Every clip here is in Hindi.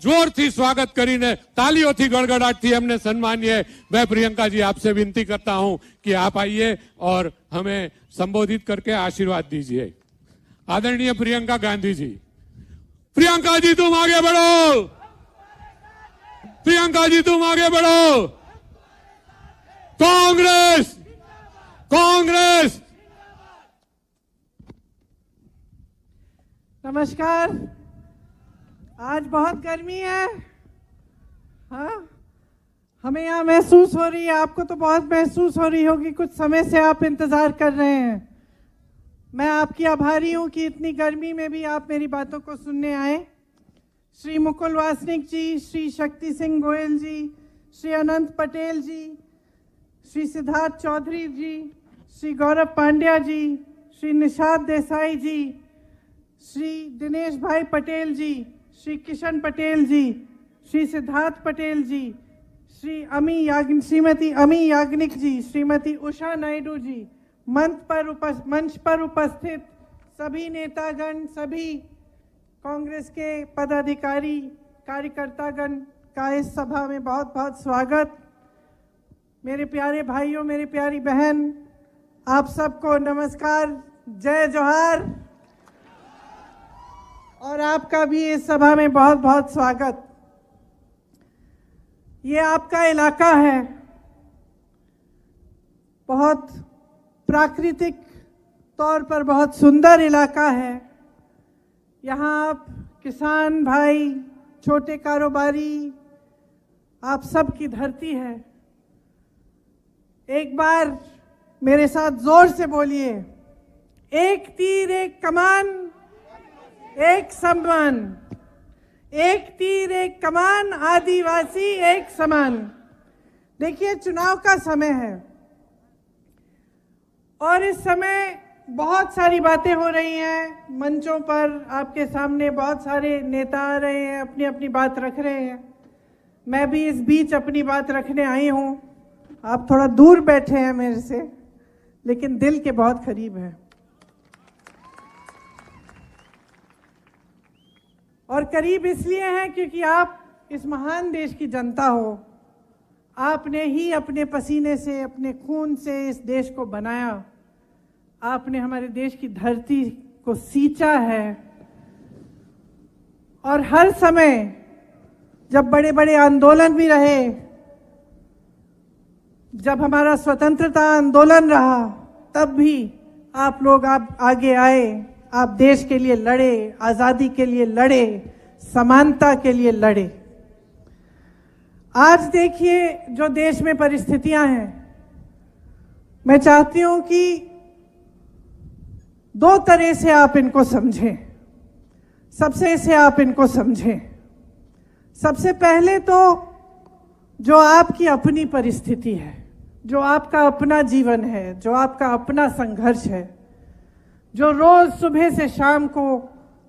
જોરથી સ્વાગત કરીને તાલીઓથી ગड़गड़ाहटથી हमने सम्मानिए। मैं प्रियंका जी आपसे विनती करता हूं कि आप आइए और हमें संबोधित करके आशीर्वाद दीजिए। आदरणीय प्रियंका गांधी जी। प्रियंका जी तुम आगे बढ़ो, प्रियंका जी तुम आगे बढ़ो। कांग्रेस कांग्रेस। नमस्कार। आज बहुत गर्मी है, हाँ हमें यहाँ महसूस हो रही है, आपको तो बहुत महसूस हो रही होगी। कुछ समय से आप इंतजार कर रहे हैं। मैं आपकी आभारी हूँ कि इतनी गर्मी में भी आप मेरी बातों को सुनने आए। श्री मुकुल वासनिक जी, श्री शक्ति सिंह गोयल जी, श्री अनंत पटेल जी, श्री सिद्धार्थ चौधरी जी, श्री गौरव पांड्या जी, श्री निषाद देसाई जी, श्री दिनेश भाई पटेल जी, श्री किशन पटेल जी, श्री सिद्धार्थ पटेल जी, श्रीमती अमी याग्निक जी, श्रीमती उषा नायडू जी, मंच पर उपस्थित सभी नेतागण, सभी कांग्रेस के पदाधिकारी, कार्यकर्तागण का इस सभा में बहुत बहुत स्वागत। मेरे प्यारे भाइयों, मेरी प्यारी बहन, आप सबको नमस्कार, जय जोहार। और आपका भी इस सभा में बहुत बहुत स्वागत। ये आपका इलाका है, बहुत प्राकृतिक तौर पर बहुत सुंदर इलाका है। यहाँ आप किसान भाई, छोटे कारोबारी, आप सब की धरती है। एक बार मेरे साथ जोर से बोलिए, एक तीर एक कमान एक सम्मान, एक तीर एक कमान, आदिवासी एक समान। देखिए, चुनाव का समय है और इस समय बहुत सारी बातें हो रही हैं मंचों पर। आपके सामने बहुत सारे नेता आ रहे हैं, अपनी अपनी बात रख रहे हैं। मैं भी इस बीच अपनी बात रखने आई हूँ। आप थोड़ा दूर बैठे हैं मेरे से, लेकिन दिल के बहुत करीब हैं। और करीब इसलिए हैं क्योंकि आप इस महान देश की जनता हो। आपने ही अपने पसीने से, अपने खून से इस देश को बनाया। आपने हमारे देश की धरती को सींचा है। और हर समय जब बड़े बड़े आंदोलन भी रहे, जब हमारा स्वतंत्रता आंदोलन रहा, तब भी आप लोग आगे आए। आप देश के लिए लड़े, आज़ादी के लिए लड़े, समानता के लिए लड़े। आज देखिए जो देश में परिस्थितियां हैं, मैं चाहती हूं कि दो तरह से आप इनको समझें। सबसे से आप इनको समझें। सबसे पहले तो जो आपकी अपनी परिस्थिति है, जो आपका अपना जीवन है, जो आपका अपना संघर्ष है, जो रोज सुबह से शाम को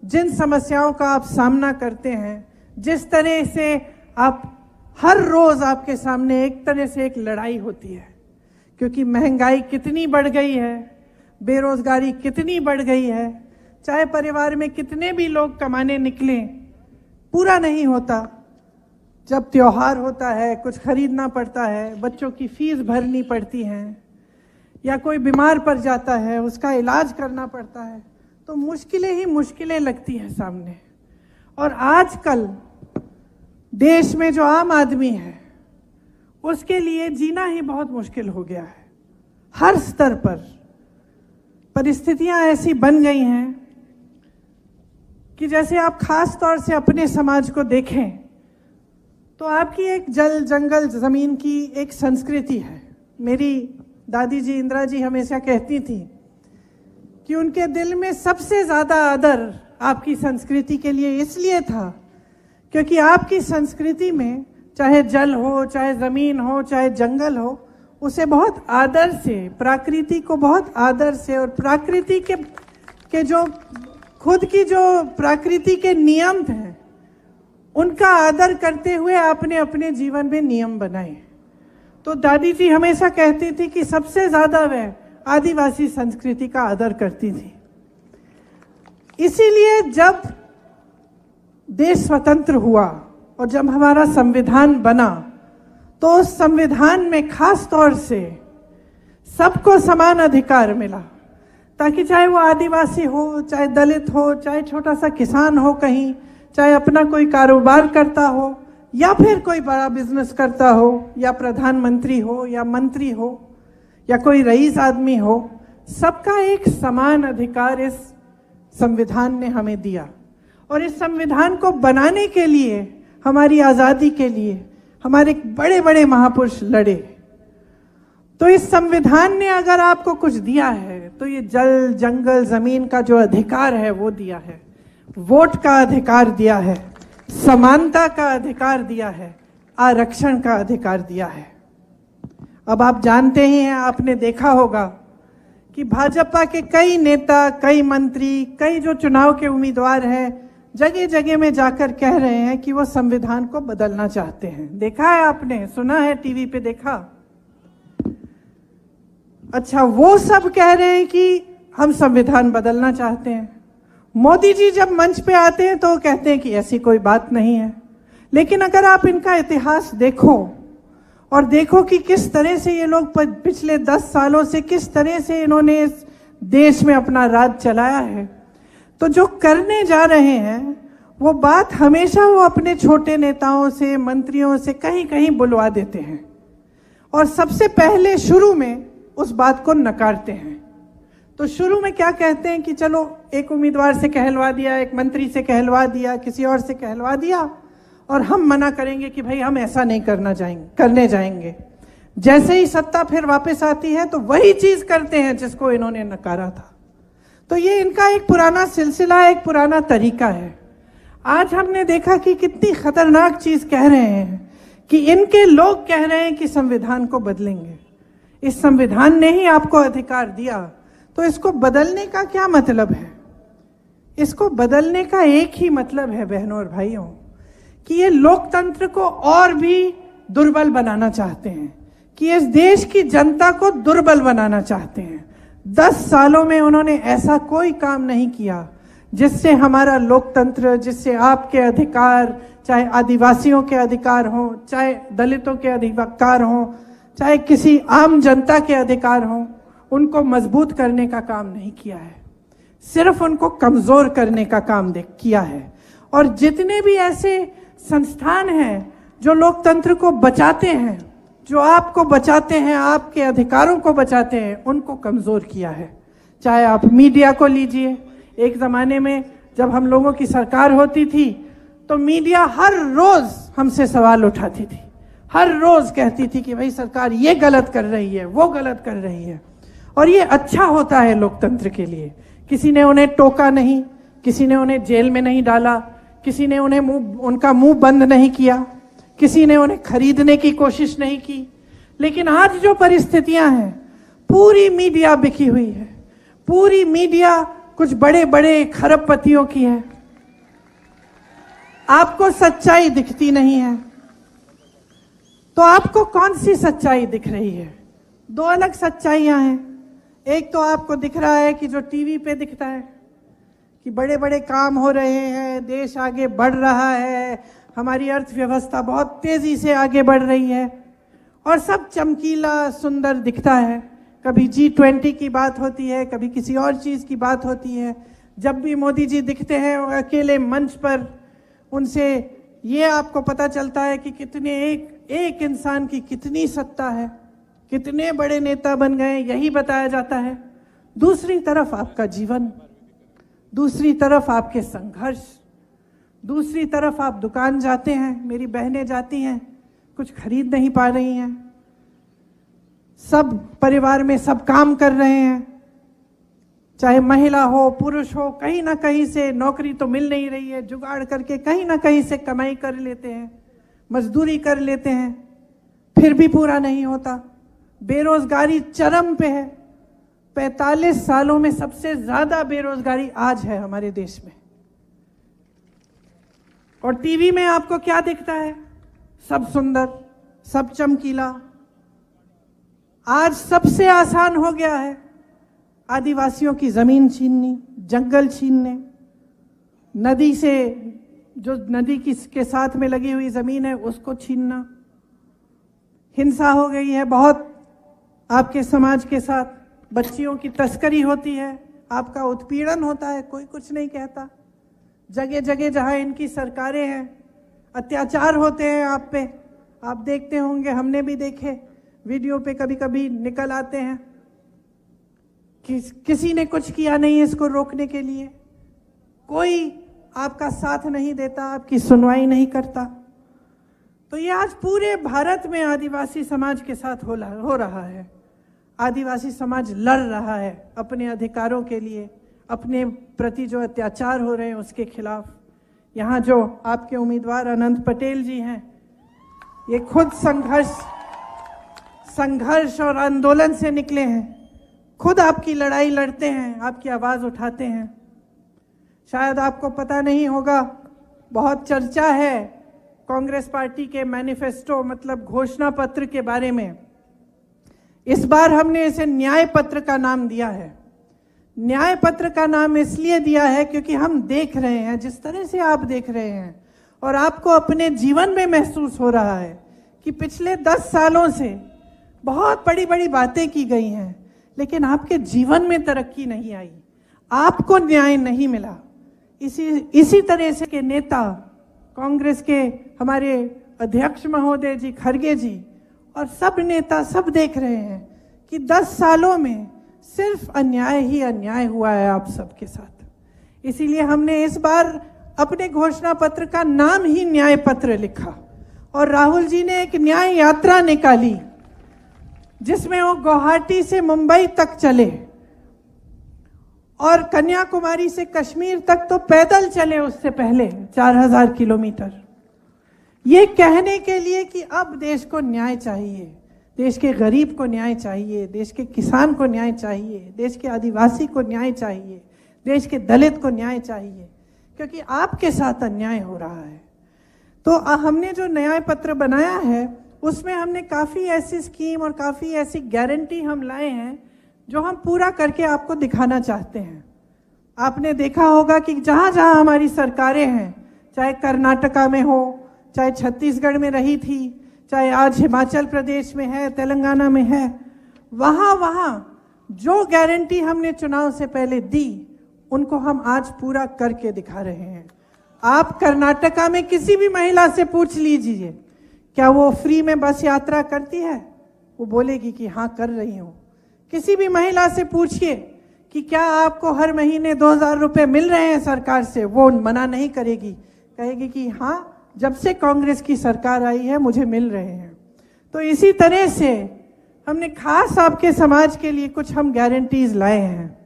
जिन समस्याओं का आप सामना करते हैं, जिस तरह से आप हर रोज आपके सामने एक तरह से एक लड़ाई होती है। क्योंकि महंगाई कितनी बढ़ गई है, बेरोजगारी कितनी बढ़ गई है, चाहे परिवार में कितने भी लोग कमाने निकलें, पूरा नहीं होता। जब त्योहार होता है, कुछ खरीदना पड़ता है, बच्चों की फीस भरनी पड़ती है, या कोई बीमार पड़ जाता है, उसका इलाज करना पड़ता है, तो मुश्किलें ही मुश्किलें लगती हैं सामने। और आजकल देश में जो आम आदमी है, उसके लिए जीना ही बहुत मुश्किल हो गया है। हर स्तर पर परिस्थितियां ऐसी बन गई हैं कि जैसे आप खास तौर से अपने समाज को देखें तो आपकी एक जल जंगल जमीन की एक संस्कृति है। मेरी दादी जी इंदिरा जी हमेशा कहती थी कि उनके दिल में सबसे ज़्यादा आदर आपकी संस्कृति के लिए इसलिए था क्योंकि आपकी संस्कृति में चाहे जल हो, चाहे ज़मीन हो, चाहे जंगल हो, उसे बहुत आदर से, प्रकृति को बहुत आदर से, और प्रकृति के जो खुद की जो प्रकृति के नियम हैं, उनका आदर करते हुए आपने अपने जीवन में नियम बनाए। तो दादी जी हमेशा कहती थी कि सबसे ज़्यादा वह आदिवासी संस्कृति का आदर करती थी। इसीलिए जब देश स्वतंत्र हुआ और जब हमारा संविधान बना तो उस संविधान में खास तौर से सबको समान अधिकार मिला, ताकि चाहे वो आदिवासी हो, चाहे दलित हो, चाहे छोटा सा किसान हो कहीं, चाहे अपना कोई कारोबार करता हो, या फिर कोई बड़ा बिजनेस करता हो, या प्रधानमंत्री हो, या मंत्री हो, या कोई रईस आदमी हो, सबका एक समान अधिकार इस संविधान ने हमें दिया। और इस संविधान को बनाने के लिए, हमारी आज़ादी के लिए हमारे बड़े बड़े महापुरुष लड़े। तो इस संविधान ने अगर आपको कुछ दिया है तो ये जल, जंगल, जमीन का जो अधिकार है वो दिया है, वोट का अधिकार दिया है, समानता का अधिकार दिया है, आरक्षण का अधिकार दिया है। अब आप जानते ही हैं, आपने देखा होगा कि भाजपा के कई नेता, कई मंत्री, कई जो चुनाव के उम्मीदवार हैं, जगह जगह में जाकर कह रहे हैं कि वो संविधान को बदलना चाहते हैं। देखा है आपने, सुना है, टीवी पे देखा। अच्छा, वो सब कह रहे हैं कि हम संविधान बदलना चाहते हैं। मोदी जी जब मंच पे आते हैं तो वो कहते हैं कि ऐसी कोई बात नहीं है। लेकिन अगर आप इनका इतिहास देखो और देखो कि किस तरह से ये लोग पिछले 10 सालों से किस तरह से इन्होंने इस देश में अपना राज चलाया है, तो जो करने जा रहे हैं वो बात हमेशा वो अपने छोटे नेताओं से, मंत्रियों से कहीं कहीं बुलवा देते हैं और सबसे पहले शुरू में उस बात को नकारते हैं। तो शुरू में क्या कहते हैं कि चलो एक उम्मीदवार से कहलवा दिया, एक मंत्री से कहलवा दिया, किसी और से कहलवा दिया, और हम मना करेंगे कि भाई हम ऐसा नहीं करने जाएंगे। जैसे ही सत्ता फिर वापस आती है तो वही चीज करते हैं जिसको इन्होंने नकारा था। तो ये इनका एक पुराना सिलसिला, एक पुराना तरीका है। आज हमने देखा कि कितनी खतरनाक चीज कह रहे हैं कि इनके लोग कह रहे हैं कि संविधान को बदलेंगे। इस संविधान ने ही आपको अधिकार दिया, तो इसको बदलने का क्या मतलब है? इसको बदलने का एक ही मतलब है बहनों और भाइयों, कि ये लोकतंत्र को और भी दुर्बल बनाना चाहते हैं, कि इस देश की जनता को दुर्बल बनाना चाहते हैं। 10 सालों में उन्होंने ऐसा कोई काम नहीं किया जिससे हमारा लोकतंत्र, जिससे आपके अधिकार, चाहे आदिवासियों के अधिकार हो, चाहे दलितों के अधिकार हो, चाहे किसी आम जनता के अधिकार हो, उनको मजबूत करने का काम नहीं किया है, सिर्फ उनको कमजोर करने का काम किया है। और जितने भी ऐसे संस्थान हैं जो लोकतंत्र को बचाते हैं, जो आपको बचाते हैं, आपके अधिकारों को बचाते हैं, उनको कमजोर किया है। चाहे आप मीडिया को लीजिए, एक जमाने में जब हम लोगों की सरकार होती थी तो मीडिया हर रोज हमसे सवाल उठाती थी, हर रोज कहती थी कि भाई सरकार ये गलत कर रही है, वो गलत कर रही है। और ये अच्छा होता है लोकतंत्र के लिए। किसी ने उन्हें टोका नहीं, किसी ने उन्हें जेल में नहीं डाला, किसी ने उनका मुंह बंद नहीं किया, किसी ने उन्हें खरीदने की कोशिश नहीं की। लेकिन आज जो परिस्थितियां हैं, पूरी मीडिया बिकी हुई है, पूरी मीडिया कुछ बड़े बड़े खरबपतियों की है। आपको सच्चाई दिखती नहीं है, तो आपको कौन सी सच्चाई दिख रही है? 2 अलग सच्चाइयां हैं। एक तो आपको दिख रहा है कि जो टीवी पे दिखता है कि बड़े बड़े काम हो रहे हैं, देश आगे बढ़ रहा है, हमारी अर्थव्यवस्था बहुत तेजी से आगे बढ़ रही है और सब चमकीला सुंदर दिखता है। कभी G20 की बात होती है, कभी किसी और चीज की बात होती है। जब भी मोदी जी दिखते हैं अकेले मंच पर, उनसे ये आपको पता चलता है कि कितने एक इंसान की कितनी सत्ता है, कितने बड़े नेता बन गए, यही बताया जाता है। दूसरी तरफ आपका जीवन, दूसरी तरफ आपके संघर्ष, दूसरी तरफ आप दुकान जाते हैं, मेरी बहनें जाती हैं, कुछ खरीद नहीं पा रही हैं, सब परिवार में सब काम कर रहे हैं, चाहे महिला हो पुरुष हो, कहीं ना कहीं से नौकरी तो मिल नहीं रही है, जुगाड़ करके कहीं ना कहीं से कमाई कर लेते हैं, मजदूरी कर लेते हैं, फिर भी पूरा नहीं होता। बेरोजगारी चरम पे है। 45 सालों में सबसे ज्यादा बेरोजगारी आज है हमारे देश में। और टीवी में आपको क्या दिखता है? सब सुंदर, सब चमकीला। आज सबसे आसान हो गया है आदिवासियों की जमीन छीननी, जंगल छीनने, नदी से जो नदी के साथ में लगी हुई ज़मीन है उसको छीनना। हिंसा हो गई है बहुत आपके समाज के साथ, बच्चियों की तस्करी होती है, आपका उत्पीड़न होता है, कोई कुछ नहीं कहता। जगह जगह जहाँ इनकी सरकारें हैं अत्याचार होते हैं आप पे, आप देखते होंगे, हमने भी देखे, वीडियो पे कभी कभी निकल आते हैं। किसी ने कुछ किया नहीं इसको रोकने के लिए, कोई आपका साथ नहीं देता, आपकी सुनवाई नहीं करता। तो ये आज पूरे भारत में आदिवासी समाज के साथ हो रहा है। आदिवासी समाज लड़ रहा है अपने अधिकारों के लिए, अपने प्रति जो अत्याचार हो रहे हैं उसके खिलाफ। यहाँ जो आपके उम्मीदवार अनंत पटेल जी हैं, ये खुद संघर्ष और आंदोलन से निकले हैं, खुद आपकी लड़ाई लड़ते हैं, आपकी आवाज़ उठाते हैं। शायद आपको पता नहीं होगा, बहुत चर्चा है कांग्रेस पार्टी के मैनिफेस्टो मतलब घोषणा पत्र के बारे में। इस बार हमने इसे न्याय पत्र का नाम दिया है। न्याय पत्र का नाम इसलिए दिया है क्योंकि हम देख रहे हैं, जिस तरह से आप देख रहे हैं और आपको अपने जीवन में महसूस हो रहा है कि पिछले 10 सालों से बहुत बड़ी बड़ी बातें की गई हैं, लेकिन आपके जीवन में तरक्की नहीं आई, आपको न्याय नहीं मिला। इसी तरह से के नेता, कांग्रेस के हमारे अध्यक्ष महोदय जी खड़गे जी और सब नेता सब देख रहे हैं कि 10 सालों में सिर्फ अन्याय ही अन्याय हुआ है आप सबके साथ। इसीलिए हमने इस बार अपने घोषणा पत्र का नाम ही न्याय पत्र लिखा और राहुल जी ने एक न्याय यात्रा निकाली जिसमें वो गुवाहाटी से मुंबई तक चले और कन्याकुमारी से कश्मीर तक तो पैदल चले, उससे पहले 4000 किलोमीटर, ये कहने के लिए कि अब देश को न्याय चाहिए, देश के गरीब को न्याय चाहिए, देश के किसान को न्याय चाहिए, देश के आदिवासी को न्याय चाहिए, देश के दलित को न्याय चाहिए, क्योंकि आपके साथ अन्याय हो रहा है। तो हमने जो न्याय पत्र बनाया है उसमें हमने काफ़ी ऐसी स्कीम और काफ़ी ऐसी गारंटी हम लाए हैं जो हम पूरा करके आपको दिखाना चाहते हैं। आपने देखा होगा कि जहाँ जहाँ हमारी सरकारें हैं, चाहे कर्नाटका में हो, चाहे छत्तीसगढ़ में रही थी, चाहे आज हिमाचल प्रदेश में है, तेलंगाना में है, वहाँ जो गारंटी हमने चुनाव से पहले दी उनको हम आज पूरा करके दिखा रहे हैं। आप कर्नाटका में किसी भी महिला से पूछ लीजिए क्या वो फ्री में बस यात्रा करती है, वो बोलेगी कि हाँ कर रही हूँ। किसी भी महिला से पूछिए कि क्या आपको हर महीने 2000 रुपये मिल रहे हैं सरकार से, वो मना नहीं करेगी, कहेगी कि हाँ जब से कांग्रेस की सरकार आई है मुझे मिल रहे हैं। तो इसी तरह से हमने खास आपके समाज के लिए कुछ हम गारंटीज लाए हैं।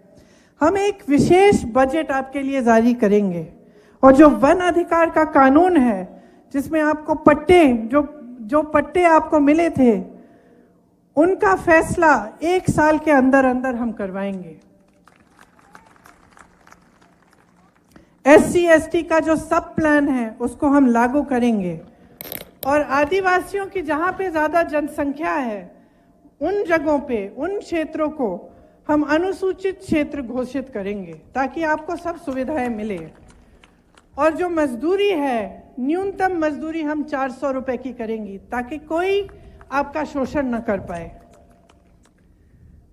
हम एक विशेष बजट आपके लिए जारी करेंगे और जो वन अधिकार का कानून है जिसमें आपको पट्टे जो पट्टे आपको मिले थे उनका फैसला 1 साल के अंदर अंदर हम करवाएंगे। SC ST का जो सब प्लान है उसको हम लागू करेंगे और आदिवासियों की जहाँ पे ज़्यादा जनसंख्या है उन जगहों पे, उन क्षेत्रों को हम अनुसूचित क्षेत्र घोषित करेंगे ताकि आपको सब सुविधाएं मिले। और जो मजदूरी है, न्यूनतम मजदूरी हम 400 रुपए की करेंगी ताकि कोई आपका शोषण न कर पाए।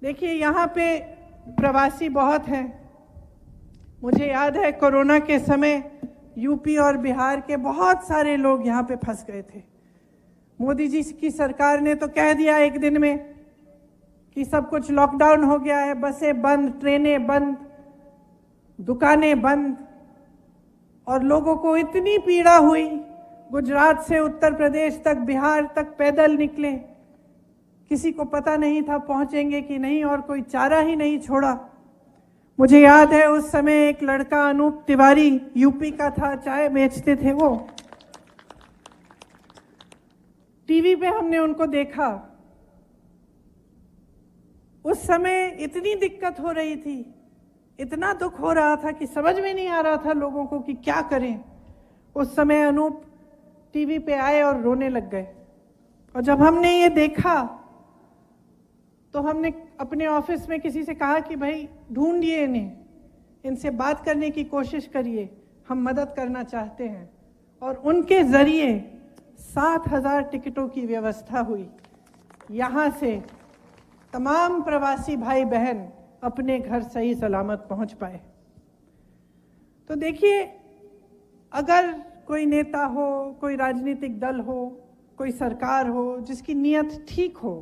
देखिए यहाँ पे प्रवासी बहुत हैं। मुझे याद है कोरोना के समय यूपी और बिहार के बहुत सारे लोग यहाँ पे फंस गए थे। मोदी जी की सरकार ने तो कह दिया एक दिन में कि सब कुछ लॉकडाउन हो गया है, बसें बंद, ट्रेनें बंद, दुकानें बंद, और लोगों को इतनी पीड़ा हुई। गुजरात से उत्तर प्रदेश तक, बिहार तक पैदल निकले, किसी को पता नहीं था पहुंचेंगे कि नहीं और कोई चारा ही नहीं छोड़ा। मुझे याद है उस समय एक लड़का अनूप तिवारी यूपी का था, चाय बेचते थे वो, टीवी पे हमने उनको देखा। उस समय इतनी दिक्कत हो रही थी, इतना दुख हो रहा था कि समझ में नहीं आ रहा था लोगों को कि क्या करें। उस समय अनूप टीवी पे आए और रोने लग गए। और जब हमने ये देखा तो हमने अपने ऑफिस में किसी से कहा कि भाई ढूंढिए इन्हें, इनसे बात करने की कोशिश करिए, हम मदद करना चाहते हैं। और उनके जरिए 7,000 टिकटों की व्यवस्था हुई। यहाँ से तमाम प्रवासी भाई बहन अपने घर सही सलामत पहुंच पाए। तो देखिए, अगर कोई नेता हो, कोई राजनीतिक दल हो, कोई सरकार हो जिसकी नीयत ठीक हो,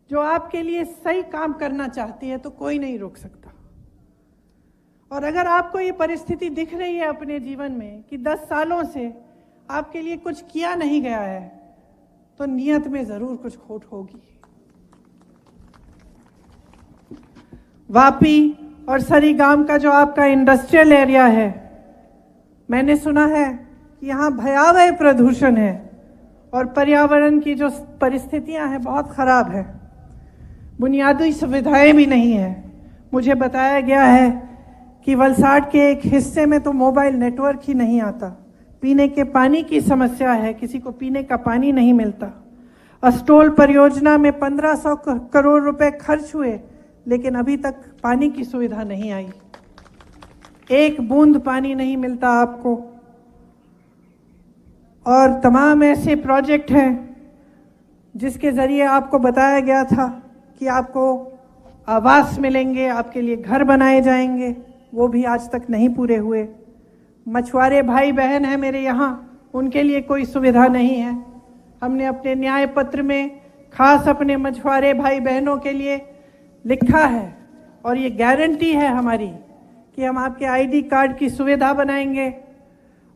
जो आपके लिए सही काम करना चाहती है, तो कोई नहीं रोक सकता। और अगर आपको ये परिस्थिति दिख रही है अपने जीवन में कि 10 सालों से आपके लिए कुछ किया नहीं गया है, तो नीयत में जरूर कुछ खोट होगी। वापी और सरीगाम का जो आपका इंडस्ट्रियल एरिया है, मैंने सुना है कि यहाँ भयावह प्रदूषण है और पर्यावरण की जो परिस्थितियां हैं बहुत खराब है। बुनियादी सुविधाएं भी नहीं है। मुझे बताया गया है कि वलसाड के एक हिस्से में तो मोबाइल नेटवर्क ही नहीं आता। पीने के पानी की समस्या है, किसी को पीने का पानी नहीं मिलता। अस्टोल परियोजना में 1500 करोड़ रुपए खर्च हुए, लेकिन अभी तक पानी की सुविधा नहीं आई। एक बूंद पानी नहीं मिलता आपको। और तमाम ऐसे प्रोजेक्ट हैं जिसके जरिए आपको बताया गया था कि आपको आवास मिलेंगे, आपके लिए घर बनाए जाएंगे, वो भी आज तक नहीं पूरे हुए। मछुआरे भाई बहन हैं मेरे यहाँ, उनके लिए कोई सुविधा नहीं है। हमने अपने न्याय पत्र में खास अपने मछुआरे भाई बहनों के लिए लिखा है और ये गारंटी है हमारी कि हम आपके आईडी कार्ड की सुविधा बनाएंगे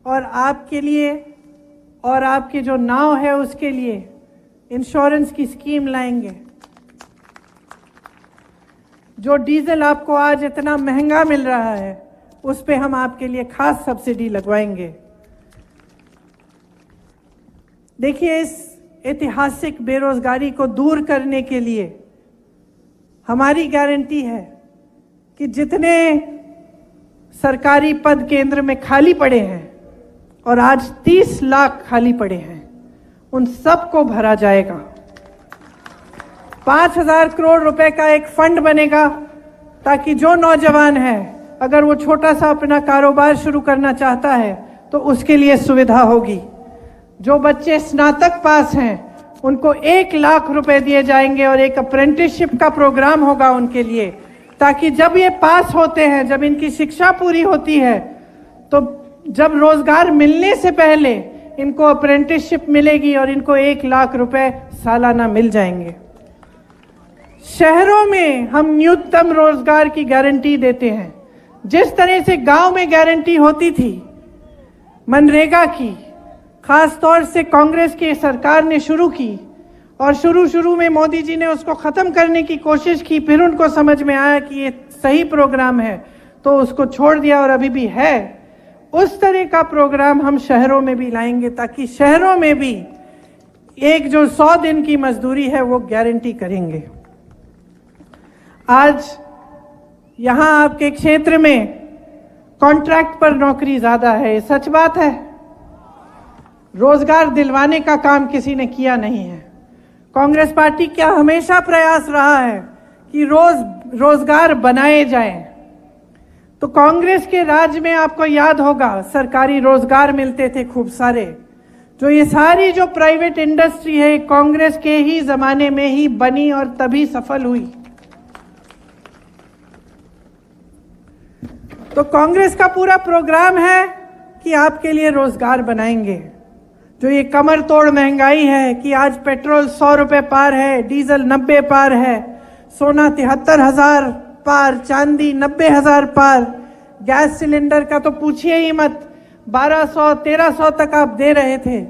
और आपके लिए और आपकी जो नाव है उसके लिए इंश्योरेंस की स्कीम लाएंगे। जो डीजल आपको आज इतना महंगा मिल रहा है, उस पे हम आपके लिए खास सब्सिडी लगवाएंगे। देखिए, इस ऐतिहासिक बेरोजगारी को दूर करने के लिए हमारी गारंटी है कि जितने सरकारी पद केंद्र में खाली पड़े हैं और आज 30 लाख खाली पड़े हैं, उन सबको भरा जाएगा। 5,000 करोड़ रुपए का एक फंड बनेगा ताकि जो नौजवान है, अगर वो छोटा सा अपना कारोबार शुरू करना चाहता है तो उसके लिए सुविधा होगी। जो बच्चे स्नातक पास हैं उनको 1 लाख रुपए दिए जाएंगे और एक अप्रेंटिसशिप का प्रोग्राम होगा उनके लिए, ताकि जब ये पास होते हैं, जब इनकी शिक्षा पूरी होती है, तो जब रोजगार मिलने से पहले इनको अप्रेंटिसशिप मिलेगी और इनको 1 लाख रुपए सालाना मिल जाएंगे। शहरों में हम न्यूनतम रोजगार की गारंटी देते हैं। जिस तरह से गांव में गारंटी होती थी मनरेगा की, खास तौर से कांग्रेस की सरकार ने शुरू की और शुरू में मोदी जी ने उसको खत्म करने की कोशिश की, फिर उनको समझ में आया कि ये सही प्रोग्राम है तो उसको छोड़ दिया और अभी भी है। उस तरह का प्रोग्राम हम शहरों में भी लाएंगे ताकि शहरों में भी एक जो 100 दिन की मजदूरी है वो गारंटी करेंगे। आज यहां आपके क्षेत्र में कॉन्ट्रैक्ट पर नौकरी ज्यादा है, सच बात है। रोजगार दिलवाने का काम किसी ने किया नहीं है। कांग्रेस पार्टी का हमेशा प्रयास रहा है कि रोजगार बनाए जाएं। तो कांग्रेस के राज में आपको याद होगा सरकारी रोजगार मिलते थे खूब सारे। जो ये सारी जो प्राइवेट इंडस्ट्री है कांग्रेस के ही जमाने में ही बनी और तभी सफल हुई। तो कांग्रेस का पूरा प्रोग्राम है कि आपके लिए रोजगार बनाएंगे। जो ये कमर तोड़ महंगाई है कि आज पेट्रोल 100 रुपए पार है, डीजल 90 पार है, सोना 73,000 पार, चांदी 90,000 पार, गैस सिलेंडर का तो पूछिए ही मत, 1200-1300 तक आप दे रहे थे।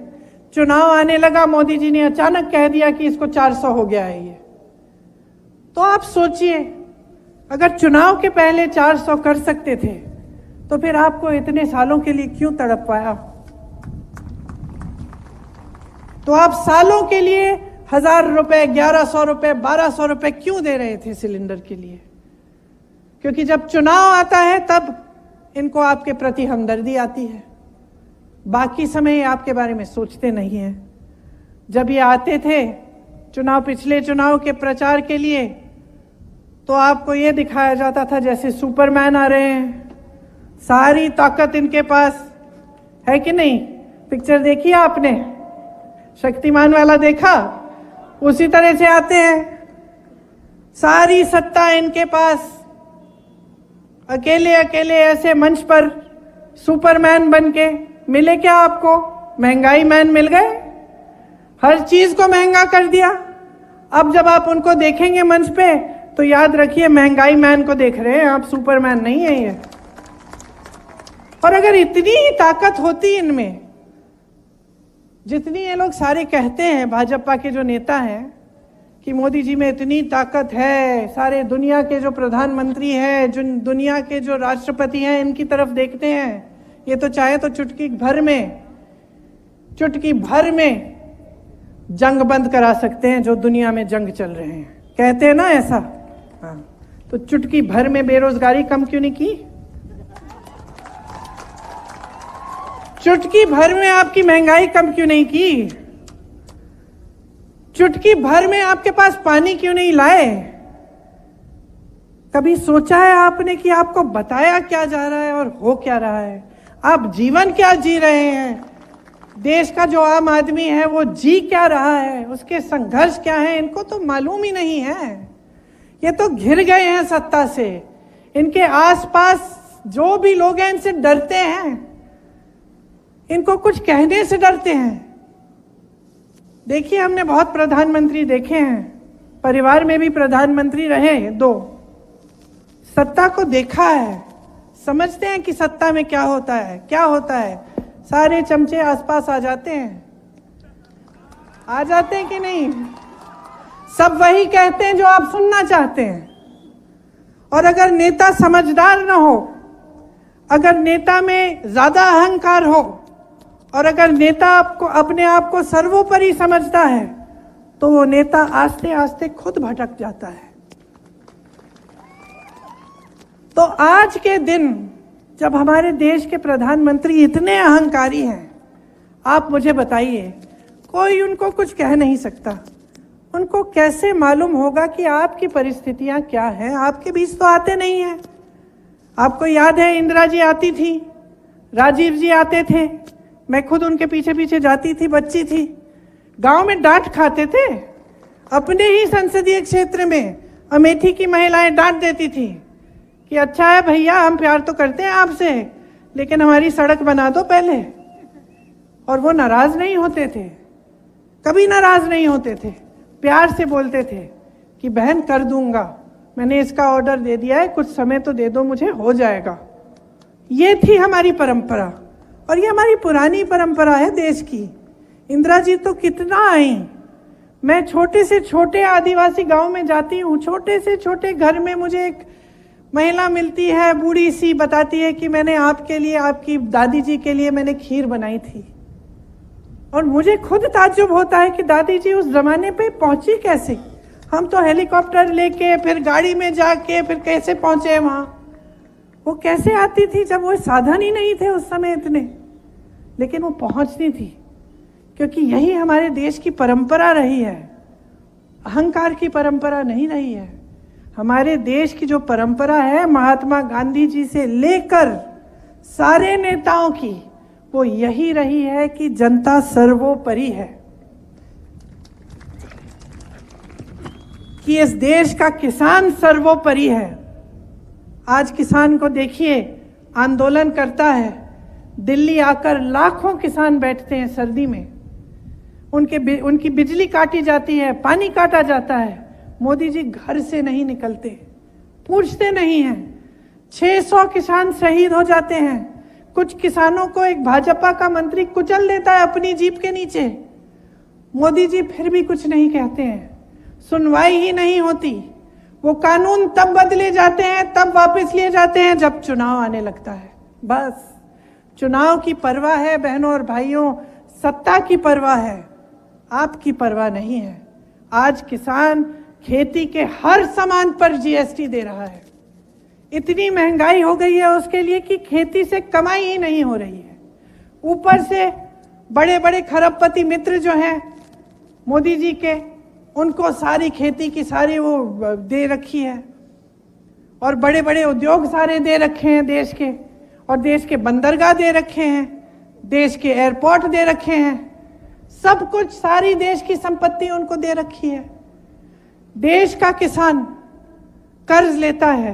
चुनाव आने लगा, मोदी जी ने अचानक कह दिया कि इसको 400 हो गया है ये। तो आप सोचिए, अगर चुनाव के पहले 400 कर सकते थे तो फिर आपको इतने सालों के लिए क्यों तड़प पाया? तो आप सालों के लिए 1,000 रुपए, 1,100 रुपए, 1,200 रुपए क्यों दे रहे थे सिलेंडर के लिए? क्योंकि जब चुनाव आता है तब इनको आपके प्रति हमदर्दी आती है। बाकी समय आपके बारे में सोचते नहीं हैं। जब ये आते थे पिछले चुनाव के प्रचार के लिए, तो आपको ये दिखाया जाता था जैसे सुपरमैन आ रहे हैं, सारी ताकत इनके पास है कि नहीं। पिक्चर देखी आपने? शक्तिमान वाला देखा? उसी तरह से आते हैं, सारी सत्ता इनके पास, अकेले अकेले ऐसे मंच पर सुपरमैन बन के। मिले क्या आपको? महंगाई मैन मिल गए, हर चीज को महंगा कर दिया। अब जब आप उनको देखेंगे मंच पे तो याद रखिए महंगाई मैन को देख रहे हैं आप, सुपरमैन नहीं है ये। और अगर इतनी ही ताकत होती इनमें, जितनी ये लोग सारे कहते हैं भाजपा के जो नेता हैं कि मोदी जी में इतनी ताकत है, सारे दुनिया के जो प्रधानमंत्री हैं, जो दुनिया के जो राष्ट्रपति हैं, इनकी तरफ देखते हैं, ये तो चाहे तो चुटकी भर में जंग बंद करा सकते हैं जो दुनिया में जंग चल रहे हैं, कहते हैं ना ऐसा। हाँ, तो चुटकी भर में बेरोजगारी कम क्यों नहीं की? चुटकी भर में आपकी महंगाई कम क्यों नहीं की? चुटकी भर में आपके पास पानी क्यों नहीं लाए? कभी सोचा है आपने कि आपको बताया क्या जा रहा है और हो क्या रहा है? आप जीवन क्या जी रहे हैं? देश का जो आम आदमी है वो जी क्या रहा है, उसके संघर्ष क्या है, इनको तो मालूम ही नहीं है। ये तो घिर गए हैं सत्ता से। इनके आसपास जो भी लोग हैं इनसे डरते हैं, इनको कुछ कहने से डरते हैं। देखिए, हमने बहुत प्रधानमंत्री देखे हैं, परिवार में भी प्रधानमंत्री रहे 2, सत्ता को देखा है, समझते हैं कि सत्ता में क्या होता है, क्या होता है। सारे चमचे आसपास आ जाते हैं कि नहीं? सब वही कहते हैं जो आप सुनना चाहते हैं। और अगर नेता समझदार ना हो, अगर नेता में ज्यादा अहंकार हो, और अगर नेता आपको अपने आप को सर्वोपरि समझता है, तो वो नेता आस्ते आस्ते खुद भटक जाता है। तो आज के दिन जब हमारे देश के प्रधानमंत्री इतने अहंकारी हैं, आप मुझे बताइए, कोई उनको कुछ कह नहीं सकता। उनको कैसे मालूम होगा कि आपकी परिस्थितियां क्या हैं? आपके बीच तो आते नहीं हैं। आपको याद है इंदिरा जी आती थी, राजीव जी आते थे, मैं खुद उनके पीछे पीछे जाती थी, बच्ची थी। गांव में डांट खाते थे, अपने ही संसदीय क्षेत्र में अमेठी की महिलाएं डांट देती थी कि अच्छा है भैया, हम प्यार तो करते हैं आपसे, लेकिन हमारी सड़क बना दो पहले। और वो नाराज नहीं होते थे, कभी नाराज नहीं होते थे, प्यार से बोलते थे कि बहन कर दूंगा, मैंने इसका ऑर्डर दे दिया है, कुछ समय तो दे दो मुझे, हो जाएगा। ये थी हमारी परंपरा, और ये हमारी पुरानी परंपरा है देश की। इंदिरा जी तो कितना आई। मैं छोटे से छोटे आदिवासी गांव में जाती हूँ, छोटे से छोटे घर में मुझे एक महिला मिलती है, बूढ़ी सी, बताती है कि मैंने आपके लिए, आपकी दादी जी के लिए मैंने खीर बनाई थी। और मुझे खुद ताज्जुब होता है कि दादी जी उस जमाने पे पहुंची कैसे? हम तो हेलीकॉप्टर लेके, फिर गाड़ी में जाके, फिर कैसे पहुंचे वहां? वो कैसे आती थी जब वो साधन ही नहीं थे उस समय इतने, लेकिन वो पहुंचती थी, क्योंकि यही हमारे देश की परंपरा रही है। अहंकार की परंपरा नहीं रही है। हमारे देश की जो परंपरा है, महात्मा गांधी जी से लेकर सारे नेताओं की, वो यही रही है कि जनता सर्वोपरि है, कि इस देश का किसान सर्वोपरि है। आज किसान को देखिए, आंदोलन करता है, दिल्ली आकर लाखों किसान बैठते हैं सर्दी में, उनकी बिजली काटी जाती है, पानी काटा जाता है, मोदी जी घर से नहीं निकलते, पूछते नहीं हैं। 600 किसान शहीद हो जाते हैं। कुछ किसानों को एक भाजपा का मंत्री कुचल देता है अपनी जीप के नीचे, मोदी जी फिर भी कुछ नहीं कहते हैं, सुनवाई ही नहीं होती। वो कानून तब बदले जाते हैं, तब वापस लिए जाते हैं जब चुनाव आने लगता है। बस चुनाव की परवाह है बहनों और भाइयों, सत्ता की परवाह है, आपकी परवाह नहीं है। आज किसान खेती के हर सामान पर जीएसटी दे रहा है। इतनी महंगाई हो गई है उसके लिए कि खेती से कमाई ही नहीं हो रही है। ऊपर से बड़े बड़े खरबपति मित्र जो हैं मोदी जी के, उनको सारी खेती की सारी वो दे रखी है, और बड़े बड़े उद्योग सारे दे रखे हैं देश के, और देश के बंदरगाह दे रखे हैं, देश के एयरपोर्ट दे रखे हैं, सब कुछ, सारी देश की संपत्ति उनको दे रखी है। देश का किसान कर्ज लेता है,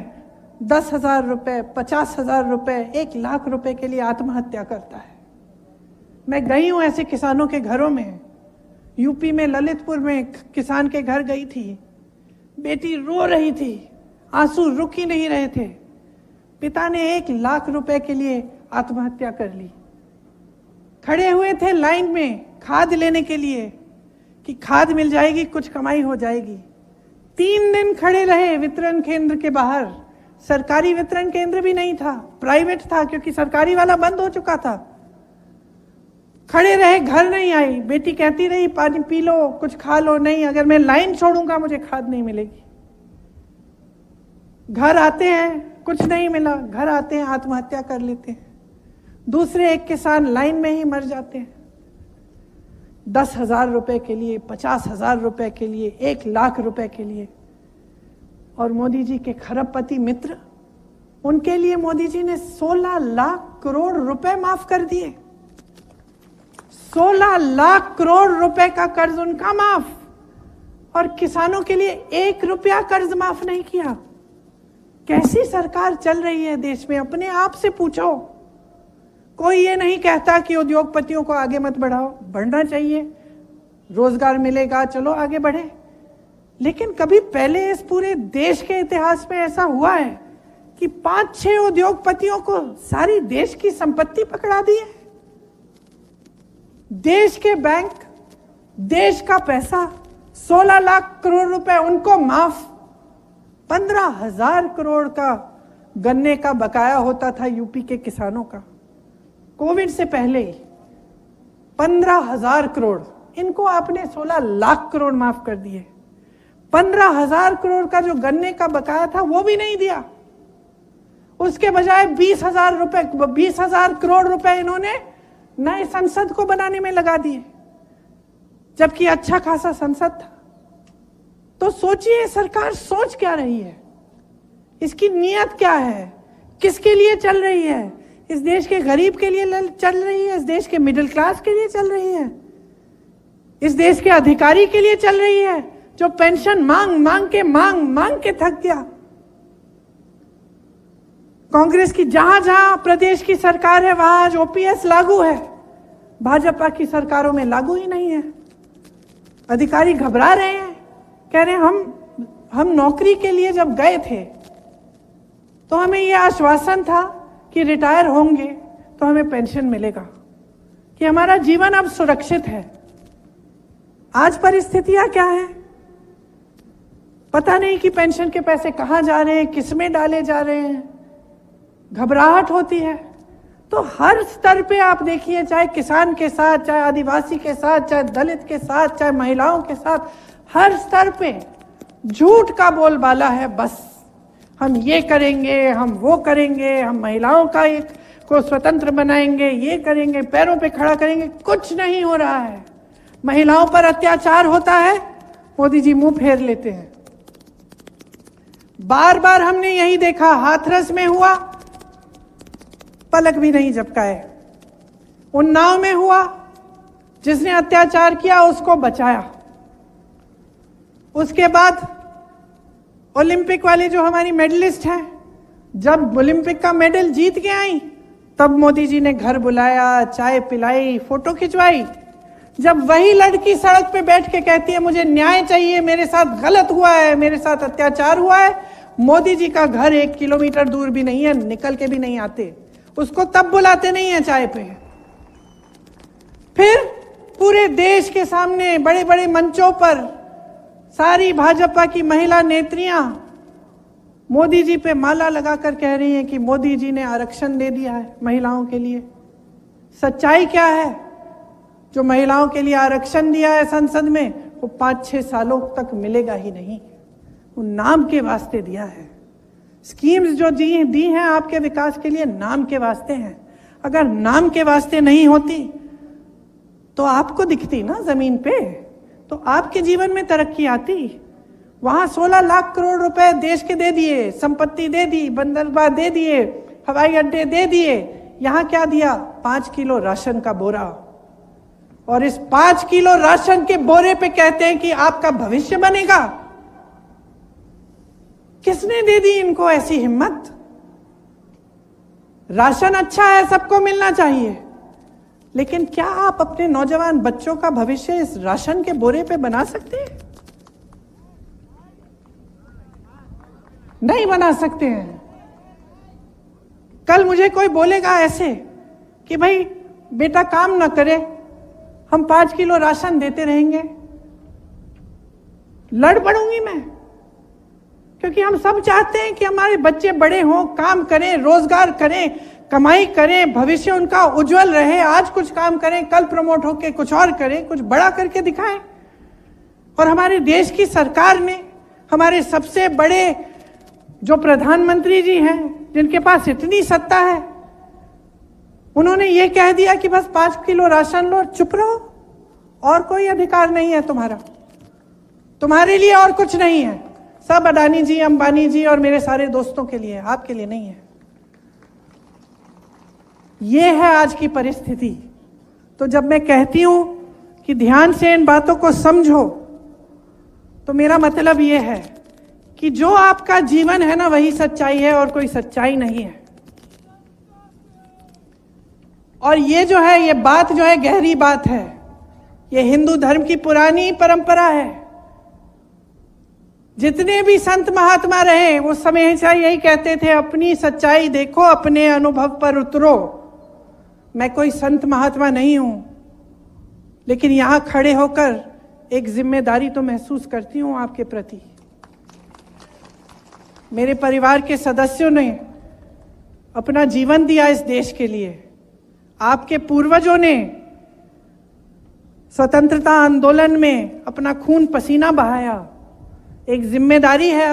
10,000 रुपए, 50,000 रुपए, 1,00,000 रुपए के लिए आत्महत्या करता है। मैं गई हूं ऐसे किसानों के घरों में। यूपी में ललितपुर में किसान के घर गई थी, बेटी रो रही थी, आंसू रुक ही नहीं रहे थे। पिता ने 1,00,000 रुपए के लिए आत्महत्या कर ली। खड़े हुए थे लाइन में खाद लेने के लिए कि खाद मिल जाएगी, कुछ कमाई हो जाएगी। 3 दिन खड़े रहे वितरण केंद्र के बाहर। सरकारी वितरण केंद्र भी नहीं था, प्राइवेट था, क्योंकि सरकारी वाला बंद हो चुका था। खड़े रहे, घर नहीं आई। बेटी कहती रही पानी पी लो, कुछ खा लो। नहीं, अगर मैं लाइन छोड़ूंगा मुझे खाद नहीं मिलेगी। घर आते हैं, कुछ नहीं मिला, घर आते हैं, आत्महत्या कर लेते हैं। दूसरे एक किसान लाइन में ही मर जाते हैं। 10,000 रुपए के लिए, 50,000 रुपए के लिए, 1,00,000 रुपए के लिए। और मोदी जी के खरबपति मित्र, उनके लिए मोदी जी ने 16 लाख करोड़ रुपए माफ कर दिए। 16 लाख करोड़ रुपए का कर्ज उनका माफ, और किसानों के लिए 1 रुपया कर्ज माफ नहीं किया। कैसी सरकार चल रही है देश में? अपने आप से पूछो। कोई ये नहीं कहता कि उद्योगपतियों को आगे मत बढ़ाओ, बढ़ना चाहिए, रोजगार मिलेगा, चलो आगे बढ़े। लेकिन कभी पहले इस पूरे देश के इतिहास में ऐसा हुआ है कि 5-6 उद्योगपतियों को सारी देश की संपत्ति पकड़ा दी है? देश के बैंक, देश का पैसा, 16 लाख करोड़ रुपए उनको माफ। 15,000 करोड़ का गन्ने का बकाया होता था यूपी के किसानों का कोविड से पहले ही। 15,000 करोड़, इनको आपने 16 लाख करोड़ माफ कर दिए। 15,000 करोड़ का जो गन्ने का बकाया था वो भी नहीं दिया। उसके बजाय 20,000 करोड़ रुपए इन्होंने नए संसद को बनाने में लगा दिए, जबकि अच्छा खासा संसद था। तो सोचिए सरकार सोच क्या रही है, इसकी नीयत क्या है, किसके लिए चल रही है? इस देश के गरीब के लिए चल रही है? इस देश के मिडिल क्लास के लिए चल रही है? इस देश के अधिकारी के लिए चल रही है जो पेंशन मांग के थक गया? कांग्रेस की जहां जहां प्रदेश की सरकार है वहां आज ओपीएस लागू है, भाजपा की सरकारों में लागू ही नहीं है। अधिकारी घबरा रहे हैं, कह रहे हैं हम नौकरी के लिए जब गए थे तो हमें यह आश्वासन था कि रिटायर होंगे तो हमें पेंशन मिलेगा, कि हमारा जीवन अब सुरक्षित है। आज परिस्थितियां क्या है पता नहीं कि पेंशन के पैसे कहां जा रहे हैं, किसमें डाले जा रहे हैं। घबराहट होती है। तो हर स्तर पे आप देखिए, चाहे किसान के साथ, चाहे आदिवासी के साथ, चाहे दलित के साथ, चाहे महिलाओं के साथ, हर स्तर पे झूठ का बोलबाला है। बस हम ये करेंगे, हम वो करेंगे, हम महिलाओं का एक को स्वतंत्र बनाएंगे, ये करेंगे, पैरों पे खड़ा करेंगे। कुछ नहीं हो रहा है। महिलाओं पर अत्याचार होता है, मोदी जी मुंह फेर लेते हैं। बार बार हमने यही देखा, हाथरस में हुआ, पलक भी नहीं झपकाए। उन्नाव में हुआ, जिसने अत्याचार किया उसको बचाया। उसके बाद ओलंपिक वाली जो हमारी मेडलिस्ट हैं, जब ओलंपिक का मेडल जीत के आई तब मोदी जी ने घर बुलाया, चाय पिलाई, फोटो खिंचवाई। जब वही लड़की सड़क पे बैठ के कहती है मुझे न्याय चाहिए, मेरे साथ गलत हुआ है, मेरे साथ अत्याचार हुआ है, मोदी जी का घर 1 किलोमीटर दूर भी नहीं है, निकल के भी नहीं आते, उसको तब बुलाते नहीं है चाय पे। फिर पूरे देश के सामने बड़े बड़े मंचों पर सारी भाजपा की महिला नेत्रियां मोदी जी पे माला लगाकर कह रही हैं कि मोदी जी ने आरक्षण दे दिया है महिलाओं के लिए। सच्चाई क्या है? जो महिलाओं के लिए आरक्षण दिया है संसद में, वो 5-6 सालों तक मिलेगा ही नहीं। वो नाम के वास्ते दिया है। स्कीम्स जो दी हैं आपके विकास के लिए, नाम के वास्ते हैं। अगर नाम के वास्ते नहीं होती तो आपको दिखती ना जमीन पे, तो आपके जीवन में तरक्की आती। वहां 16 लाख करोड़ रुपए देश के दे दिए, संपत्ति दे दी, बंदरगाह दे दिए, हवाई अड्डे दे दिए, यहां क्या दिया? 5 किलो राशन का बोरा। और इस 5 किलो राशन के बोरे पे कहते हैं कि आपका भविष्य बनेगा। किसने दे दी इनको ऐसी हिम्मत? राशन अच्छा है, सबको मिलना चाहिए, लेकिन क्या आप अपने नौजवान बच्चों का भविष्य इस राशन के बोरे पे बना सकते हैं? नहीं बना सकते हैं। कल मुझे कोई बोलेगा ऐसे कि भाई बेटा काम ना करे, हम 5 किलो राशन देते रहेंगे, लड़ पड़ूंगी मैं। क्योंकि हम सब चाहते हैं कि हमारे बच्चे बड़े हों, काम करें, रोजगार करें, कमाई करें, भविष्य उनका उज्जवल रहे। आज कुछ काम करें, कल प्रमोट होकर कुछ और करें, कुछ बड़ा करके दिखाएं। और हमारे देश की सरकार ने, हमारे सबसे बड़े जो प्रधानमंत्री जी हैं, जिनके पास इतनी सत्ता है, उन्होंने ये कह दिया कि बस 5 किलो राशन लो, चुप रहो, और कोई अधिकार नहीं है तुम्हारा, तुम्हारे लिए और कुछ नहीं है, सब अडानी जी, अंबानी जी और मेरे सारे दोस्तों के लिए, आपके लिए नहीं है। ये है आज की परिस्थिति। तो जब मैं कहती हूं कि ध्यान से इन बातों को समझो, तो मेरा मतलब ये है कि जो आपका जीवन है ना, वही सच्चाई है और कोई सच्चाई नहीं है। और ये जो है, ये बात जो है गहरी बात है। ये हिंदू धर्म की पुरानी परंपरा है। जितने भी संत महात्मा रहे वो हमेशा यही कहते थे, अपनी सच्चाई देखो, अपने अनुभव पर उतरो। मैं कोई संत महात्मा नहीं हूं, लेकिन यहां खड़े होकर एक जिम्मेदारी तो महसूस करती हूं आपके प्रति। मेरे परिवार के सदस्यों ने अपना जीवन दिया इस देश के लिए। आपके पूर्वजों ने स्वतंत्रता आंदोलन में अपना खून पसीना बहाया। एक जिम्मेदारी है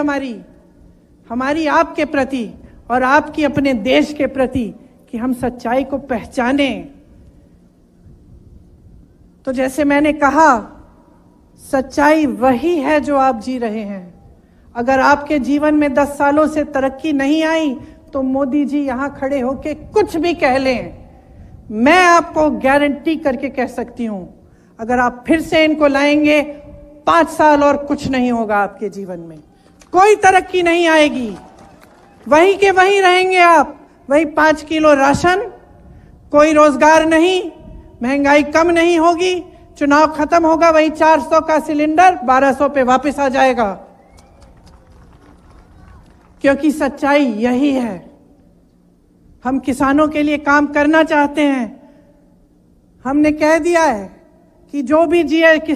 हमारी आपके प्रति और आपकी अपने देश के प्रति कि हम सच्चाई को पहचाने। तो जैसे मैंने कहा, सच्चाई वही है जो आप जी रहे हैं। अगर आपके जीवन में 10 सालों से तरक्की नहीं आई, तो मोदी जी यहां खड़े होके कुछ भी कह लें, मैं आपको गारंटी करके कह सकती हूं, अगर आप फिर से इनको लाएंगे, 5 साल और कुछ नहीं होगा आपके जीवन में, कोई तरक्की नहीं आएगी। वहीं के वहीं रहेंगे आप, वही 5 किलो राशन, कोई रोजगार नहीं, महंगाई कम नहीं होगी, चुनाव खत्म होगा, वही 400 का सिलेंडर 1200 पे वापस आ जाएगा। क्योंकि सच्चाई यही है। हम किसानों के लिए काम करना चाहते हैं। हमने कह दिया है कि जो भी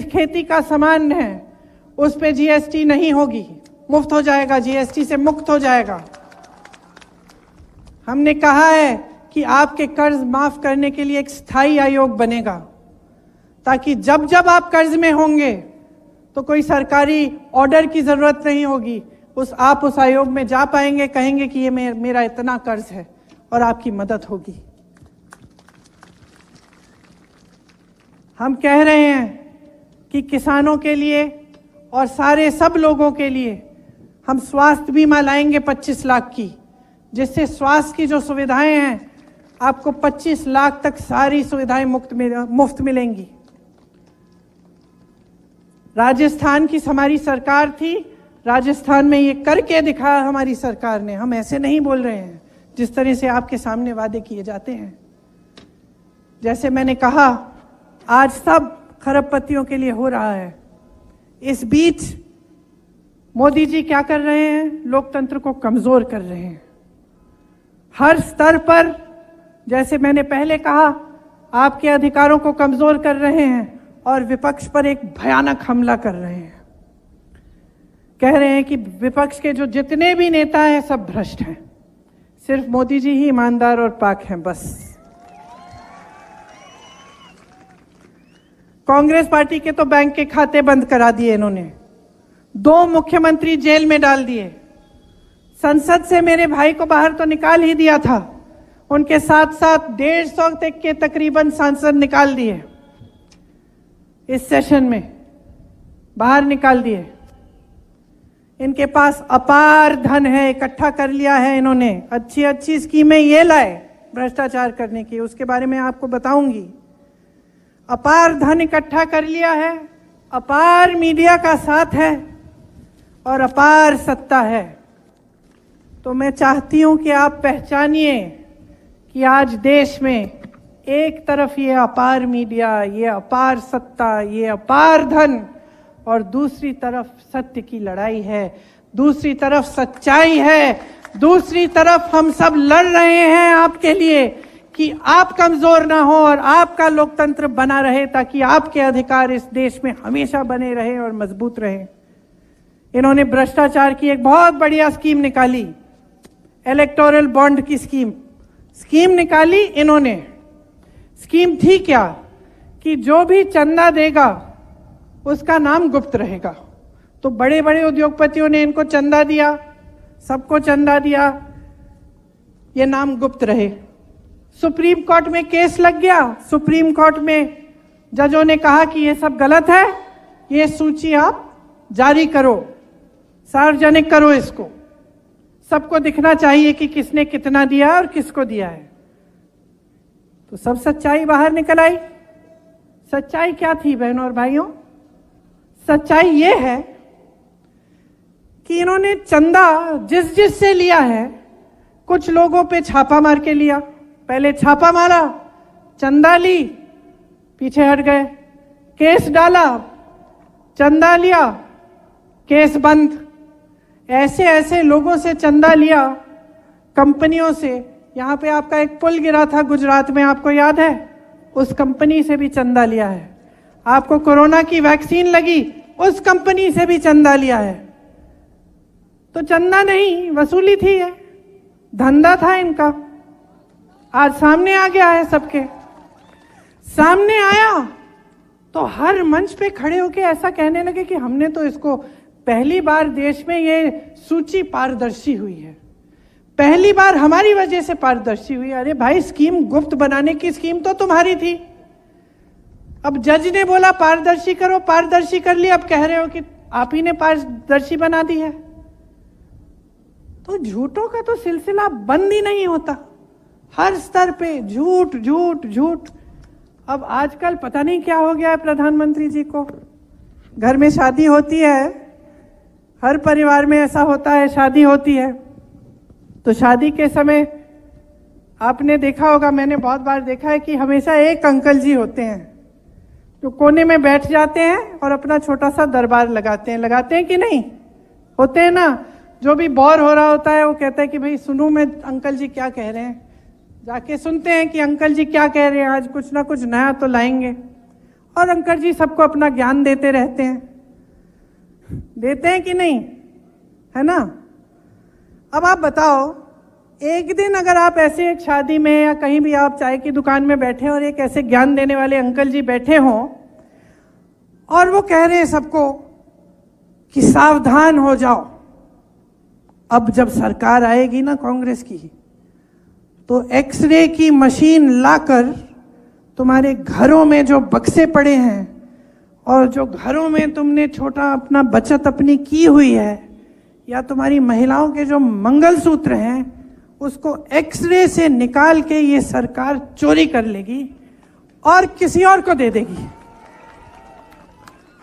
खेती का सामान है उस पे जीएसटी नहीं होगी, मुफ्त हो जाएगा, जीएसटी से मुक्त हो जाएगा। हमने कहा है कि आपके कर्ज माफ करने के लिए एक स्थायी आयोग बनेगा, ताकि जब जब आप कर्ज में होंगे तो कोई सरकारी ऑर्डर की जरूरत नहीं होगी, आप उस आयोग में जा पाएंगे, कहेंगे कि ये मेरा इतना कर्ज है और आपकी मदद होगी। हम कह रहे हैं कि किसानों के लिए और सारे सब लोगों के लिए हम स्वास्थ्य बीमा लाएंगे 25 लाख की, जिससे स्वास्थ्य की जो सुविधाएं हैं आपको 25 लाख तक सारी सुविधाएं मुफ्त मिलेंगी। राजस्थान की हमारी सरकार थी, राजस्थान में ये करके दिखाया हमारी सरकार ने। हम ऐसे नहीं बोल रहे हैं जिस तरह से आपके सामने वादे किए जाते हैं। जैसे मैंने कहा, आज सब खरबपतियों के लिए हो रहा है। इस बीच मोदी जी क्या कर रहे हैं? लोकतंत्र को कमजोर कर रहे हैं। हर स्तर पर, जैसे मैंने पहले कहा, आपके अधिकारों को कमजोर कर रहे हैं और विपक्ष पर एक भयानक हमला कर रहे हैं। कह रहे हैं कि विपक्ष के जो जितने भी नेता हैं सब भ्रष्ट हैं, सिर्फ मोदी जी ही ईमानदार और पाक हैं बस। कांग्रेस पार्टी के तो बैंक के खाते बंद करा दिए इन्होंने, 2 मुख्यमंत्री जेल में डाल दिए, संसद से मेरे भाई को बाहर तो निकाल ही दिया था, उनके साथ साथ 150 तक के तकरीबन सांसद निकाल दिए, इस सेशन में बाहर निकाल दिए। इनके पास अपार धन है, इकट्ठा कर लिया है इन्होंने, अच्छी अच्छी स्कीमें ये लाए भ्रष्टाचार करने की, उसके बारे में आपको बताऊंगी। अपार धन इकट्ठा कर लिया है, अपार मीडिया का साथ है और अपार सत्ता है। तो मैं चाहती हूं कि आप पहचानिए कि आज देश में एक तरफ ये अपार मीडिया, ये अपार सत्ता, ये अपार धन, और दूसरी तरफ सत्य की लड़ाई है, दूसरी तरफ सच्चाई है, दूसरी तरफ हम सब लड़ रहे हैं आपके लिए कि आप कमजोर ना हो और आपका लोकतंत्र बना रहे, ताकि आपके अधिकार इस देश में हमेशा बने रहे और मजबूत रहे। इन्होंने भ्रष्टाचार की एक बहुत बढ़िया स्कीम निकाली, इलेक्टोरल बॉन्ड की स्कीम निकाली इन्होंने। स्कीम थी क्या कि जो भी चंदा देगा उसका नाम गुप्त रहेगा। तो बड़े बड़े उद्योगपतियों ने इनको चंदा दिया, सबको चंदा दिया, ये नाम गुप्त रहे। सुप्रीम कोर्ट में केस लग गया, सुप्रीम कोर्ट में जजों ने कहा कि ये सब गलत है, ये सूची आप जारी करो, सार्वजनिक करो, इसको सबको दिखना चाहिए कि किसने कितना दिया और किसको दिया है। तो सब सच्चाई बाहर निकल आई। सच्चाई क्या थी बहनों और भाइयों? सच्चाई ये है कि इन्होंने चंदा जिस से लिया है, कुछ लोगों पे छापा मार के लिया। पहले छापा मारा, चंदा ली, पीछे हट गए, केस डाला, चंदा लिया, केस बंद। ऐसे ऐसे लोगों से चंदा लिया, कंपनियों से। यहां पे आपका एक पुल गिरा था गुजरात में, आपको याद है? उस कंपनी से भी चंदा लिया है। आपको कोरोना की वैक्सीन लगी, उस कंपनी से भी चंदा लिया है। तो चंदा नहीं, वसूली थी, है धंधा था इनका। आज सामने आ गया है, सबके सामने आया तो हर मंच पे खड़े होके ऐसा कहने लगे कि हमने तो इसको, पहली बार देश में ये सूची पारदर्शी हुई है, पहली बार हमारी वजह से पारदर्शी हुई। अरे भाई, स्कीम गुप्त बनाने की स्कीम तो तुम्हारी थी। अब जज ने बोला पारदर्शी करो, पारदर्शी कर लिया, अब कह रहे हो कि आप ही ने पारदर्शी बना दी है। तो झूठों का तो सिलसिला बंद ही नहीं होता, हर स्तर पे झूठ झूठ झूठ। अब आजकल पता नहीं क्या हो गया है प्रधानमंत्री जी को। घर में शादी होती है, हर परिवार में ऐसा होता है, शादी होती है तो शादी के समय आपने देखा होगा, मैंने बहुत बार देखा है कि हमेशा एक अंकल जी होते हैं जो कोने में बैठ जाते हैं और अपना छोटा सा दरबार लगाते हैं कि नहीं? होते हैं ना। जो भी बोर हो रहा होता है वो कहता है कि भाई सुनूं मैं अंकल जी क्या कह रहे हैं। जाके सुनते हैं कि अंकल जी क्या कह रहे हैं, आज कुछ ना कुछ नया तो लाएंगे। और अंकल जी सबको अपना ज्ञान देते रहते हैं, देते हैं कि नहीं, है ना? अब आप बताओ, एक दिन अगर आप ऐसे एक शादी में या कहीं भी आप चाय की दुकान में बैठे और एक ऐसे ज्ञान देने वाले अंकल जी बैठे हों और वो कह रहे हैं सबको कि सावधान हो जाओ, अब जब सरकार आएगी ना कांग्रेस की, तो एक्सरे की मशीन लाकर तुम्हारे घरों में जो बक्से पड़े हैं और जो घरों में तुमने छोटा अपना बचत अपनी की हुई है, या तुम्हारी महिलाओं के जो मंगलसूत्र हैं, उसको एक्सरे से निकाल के ये सरकार चोरी कर लेगी और किसी और को दे देगी।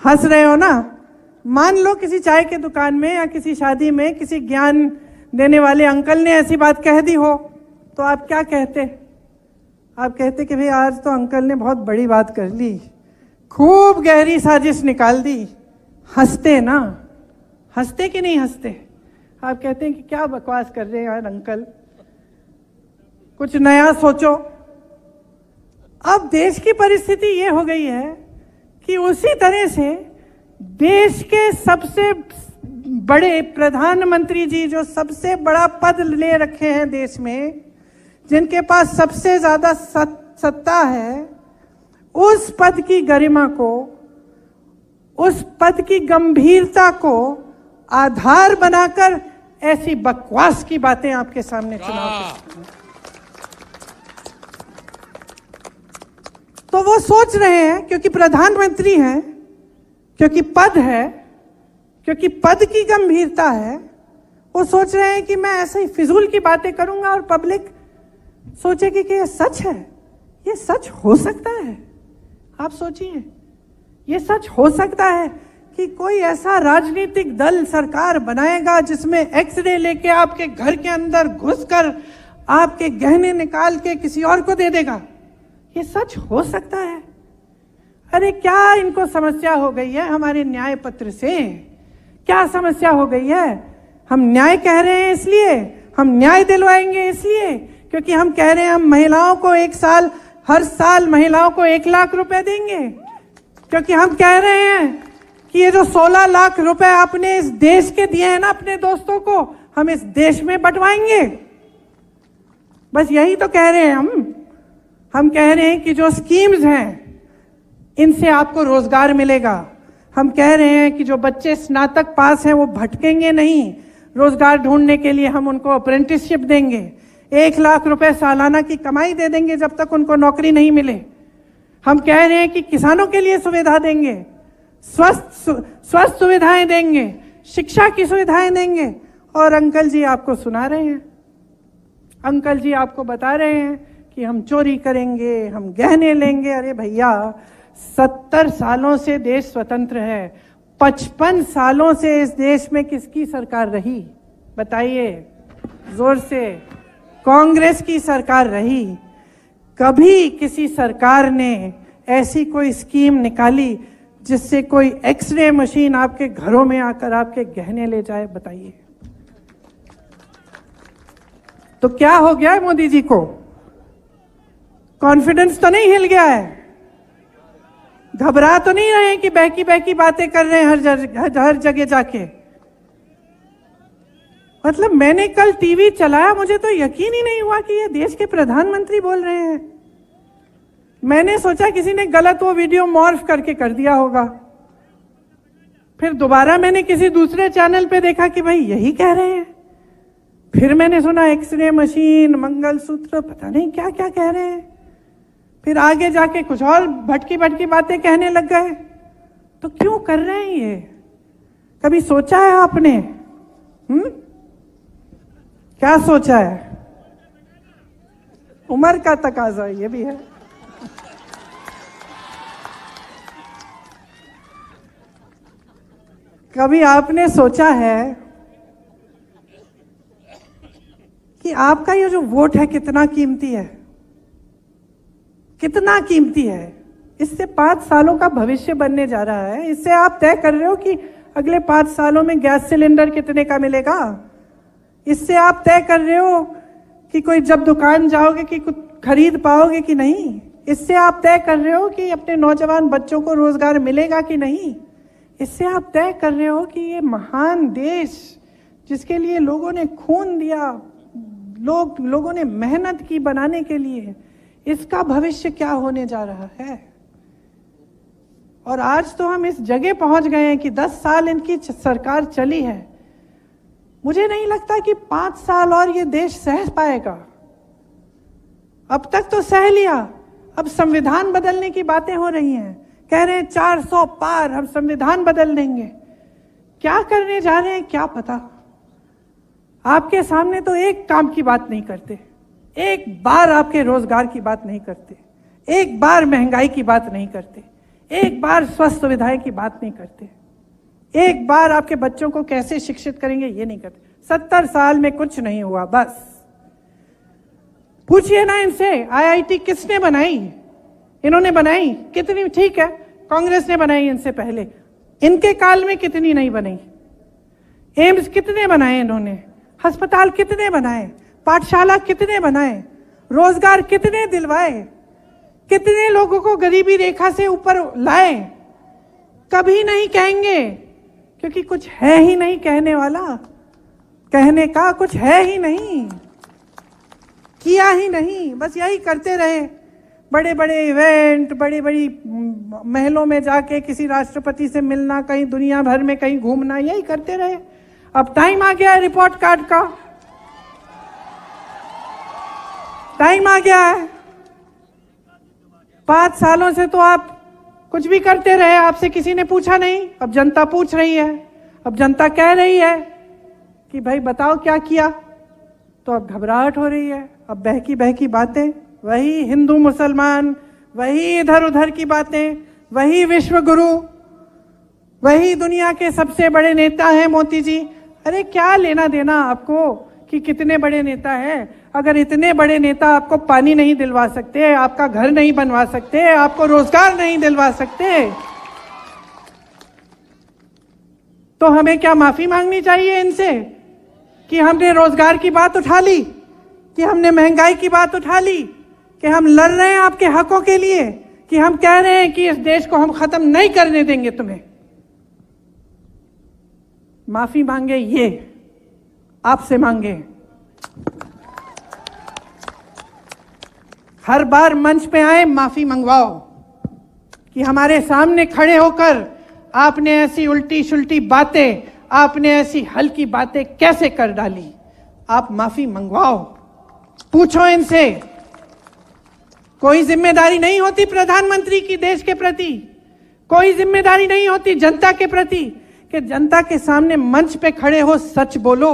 हंस रहे हो ना? मान लो किसी चाय के दुकान में या किसी शादी में किसी ज्ञान देने वाले अंकल ने ऐसी बात कह दी हो, तो आप क्या कहते? आप कहते कि भाई आज तो अंकल ने बहुत बड़ी बात कर ली, खूब गहरी साजिश निकाल दी। हंसते ना? हंसते कि नहीं हंसते? आप कहते हैं कि क्या बकवास कर रहे हैं यार अंकल, कुछ नया सोचो। अब देश की परिस्थिति ये हो गई है कि उसी तरह से देश के सबसे बड़े प्रधानमंत्री जी, जो सबसे बड़ा पद ले रखे हैं देश में, जिनके पास सबसे ज्यादा सत्ता है, उस पद की गरिमा को, उस पद की गंभीरता को आधार बनाकर ऐसी बकवास की बातें आपके सामने चुनाव। तो वो सोच रहे हैं क्योंकि प्रधानमंत्री हैं, क्योंकि पद है, क्योंकि पद की गंभीरता है, वो सोच रहे हैं कि मैं ऐसे ही फिजूल की बातें करूंगा और पब्लिक सोचेगी कि ये सच है, ये सच हो सकता है। आप सोचिए, ये सच हो सकता है कि कोई ऐसा राजनीतिक दल सरकार बनाएगा जिसमें एक्सरे लेके आपके घर के अंदर घुसकर आपके गहने निकाल के किसी और को दे देगा। ये सच हो सकता है? अरे क्या इनको समस्या हो गई है हमारे न्याय पत्र से? क्या समस्या हो गई है? हम न्याय कह रहे हैं इसलिए, हम न्याय दिलवाएंगे इसलिए क्योंकि हम कह रहे हैं हम महिलाओं को हर साल महिलाओं को 1 लाख रुपए देंगे, क्योंकि हम कह रहे हैं कि ये जो 16 लाख रुपए आपने इस देश के दिए हैं ना अपने दोस्तों को, हम इस देश में बंटवाएंगे। बस यही तो कह रहे हैं हम कह रहे हैं कि जो स्कीम्स हैं इनसे आपको रोजगार मिलेगा। हम कह रहे हैं कि जो बच्चे स्नातक पास हैं वो भटकेंगे नहीं, रोजगार ढूंढने के लिए हम उनको अप्रेंटिसशिप देंगे, 1 लाख रुपए सालाना की कमाई दे देंगे जब तक उनको नौकरी नहीं मिले। हम कह रहे हैं कि किसानों के लिए सुविधा देंगे, स्वस्थ सुविधाएं देंगे, शिक्षा की सुविधाएं देंगे। और अंकल जी आपको सुना रहे हैं, अंकल जी आपको बता रहे हैं कि हम चोरी करेंगे, हम गहने लेंगे। अरे भैया, 70 सालों से देश स्वतंत्र है, 55 सालों से इस देश में किसकी सरकार रही? बताइए जोर से। कांग्रेस की सरकार रही। कभी किसी सरकार ने ऐसी कोई स्कीम निकाली जिससे कोई एक्सरे मशीन आपके घरों में आकर आपके गहने ले जाए? बताइए। तो क्या हो गया है मोदी जी को? कॉन्फिडेंस तो नहीं हिल गया है? घबरा तो नहीं रहे हैं कि बहकी बहकी बातें कर रहे हैं हर जगह जाके? मतलब मैंने कल टीवी चलाया, मुझे तो यकीन ही नहीं हुआ कि ये देश के प्रधानमंत्री बोल रहे हैं। मैंने सोचा किसी ने गलत वो वीडियो मॉर्फ करके कर दिया होगा। फिर दोबारा मैंने किसी दूसरे चैनल पे देखा कि भाई यही कह रहे हैं। फिर मैंने सुना एक्सरे मशीन, मंगलसूत्र, पता नहीं क्या क्या कह रहे हैं। फिर आगे जाके कुछ और भटकी भटकी बातें कहने लग गए। तो क्यों कर रहे हैं ये? कभी सोचा है आपने? क्या सोचा है? उम्र का तकाजा ये भी है। कभी आपने सोचा है कि आपका ये जो वोट है कितना कीमती है? कितना कीमती है? इससे 5 सालों का भविष्य बनने जा रहा है। इससे आप तय कर रहे हो कि अगले 5 सालों में गैस सिलेंडर कितने का मिलेगा। इससे आप तय कर रहे हो कि कोई जब दुकान जाओगे कि कुछ खरीद पाओगे कि नहीं। इससे आप तय कर रहे हो कि अपने नौजवान बच्चों को रोजगार मिलेगा कि नहीं। इससे आप तय कर रहे हो कि ये महान देश जिसके लिए लोगों ने खून दिया, लोगों ने मेहनत की बनाने के लिए, इसका भविष्य क्या होने जा रहा है। और आज तो हम इस जगह पहुंच गए हैं कि 10 साल इनकी सरकार चली है। मुझे नहीं लगता कि 5 साल और ये देश सह पाएगा। अब तक तो सह लिया, अब संविधान बदलने की बातें हो रही हैं। कह रहे हैं 400 पार, हम संविधान बदल देंगे। क्या करने जा रहे हैं क्या पता। आपके सामने तो एक काम की बात नहीं करते, एक बार आपके रोजगार की बात नहीं करते, एक बार महंगाई की बात नहीं करते, एक बार स्वास्थ्य सुविधाएं की बात नहीं करते, एक बार आपके बच्चों को कैसे शिक्षित करेंगे ये नहीं करते। 70 साल में कुछ नहीं हुआ। बस पूछिए ना इनसे, IIT किसने बनाई? इन्होंने बनाई कितनी? ठीक है, कांग्रेस ने बनाई इनसे पहले, इनके काल में कितनी नहीं बनी? एम्स कितने बनाए इन्होंने? अस्पताल कितने बनाए? पाठशाला कितने बनाए? रोजगार कितने दिलवाए? कितने लोगों को गरीबी रेखा से ऊपर लाए? कभी नहीं कहेंगे क्योंकि कुछ है ही नहीं कहने वाला। कहने का कुछ है ही नहीं, किया ही नहीं, बस यही करते रहे। बड़े बड़े इवेंट, बड़ी बड़ी महलों में जाके किसी राष्ट्रपति से मिलना, कहीं दुनिया भर में कहीं घूमना, यही करते रहे। अब टाइम आ गया है रिपोर्ट कार्ड का, टाइम आ गया है। 5 सालों से तो आप कुछ भी करते रहे, आपसे किसी ने पूछा नहीं। अब जनता पूछ रही है, अब जनता कह रही है कि भाई बताओ क्या किया। तो अब घबराहट हो रही है। अब बहकी बहकी बातें, वही हिंदू मुसलमान, वही इधर उधर की बातें, वही विश्व गुरु, वही दुनिया के सबसे बड़े नेता हैं मोदी जी। अरे क्या लेना देना आपको कि कितने बड़े नेता हैं? अगर इतने बड़े नेता आपको पानी नहीं दिलवा सकते, आपका घर नहीं बनवा सकते, आपको रोजगार नहीं दिलवा सकते, तो हमें क्या माफी मांगनी चाहिए इनसे कि हमने रोजगार की बात उठा ली, कि हमने महंगाई की बात उठा ली, कि हम लड़ रहे हैं आपके हकों के लिए, कि हम कह रहे हैं कि इस देश को हम खत्म नहीं करने देंगे तुम्हें? माफी मांगे ये आपसे मांगे। हर बार मंच पे आए माफी मंगवाओ कि हमारे सामने खड़े होकर आपने ऐसी उल्टी शुल्टी बातें, आपने ऐसी हल्की बातें कैसे कर डाली। आप माफी मंगवाओ, पूछो इनसे। कोई जिम्मेदारी नहीं होती प्रधानमंत्री की देश के प्रति, कोई जिम्मेदारी नहीं होती जनता के प्रति कि जनता के सामने मंच पे खड़े हो सच बोलो।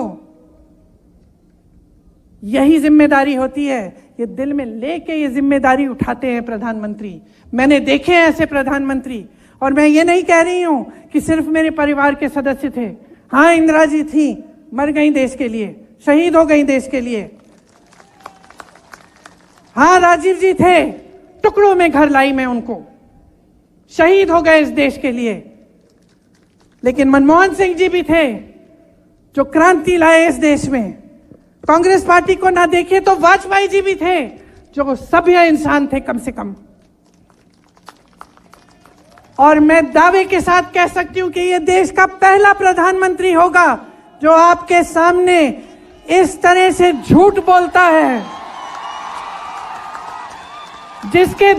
यही जिम्मेदारी होती है। ये दिल में लेके ये जिम्मेदारी उठाते हैं प्रधानमंत्री। मैंने देखे हैं ऐसे प्रधानमंत्री, और मैं ये नहीं कह रही हूं कि सिर्फ मेरे परिवार के सदस्य थे। हाँ, इंदिरा जी थी, मर गई देश के लिए, शहीद हो गई देश के लिए। हाँ, राजीव जी थे, टुकड़ों में घर लाई मैं उनको, शहीद हो गए इस देश के लिए। लेकिन मनमोहन सिंह जी भी थे जो क्रांति लाए इस देश में। कांग्रेस पार्टी को ना देखे तो वाजपेयी जी भी थे जो सभ्य इंसान थे कम से कम। और मैं दावे के साथ कह सकती हूं कि ये देश का पहला प्रधानमंत्री होगा जो आपके सामने इस तरह से झूठ बोलता है, जिसके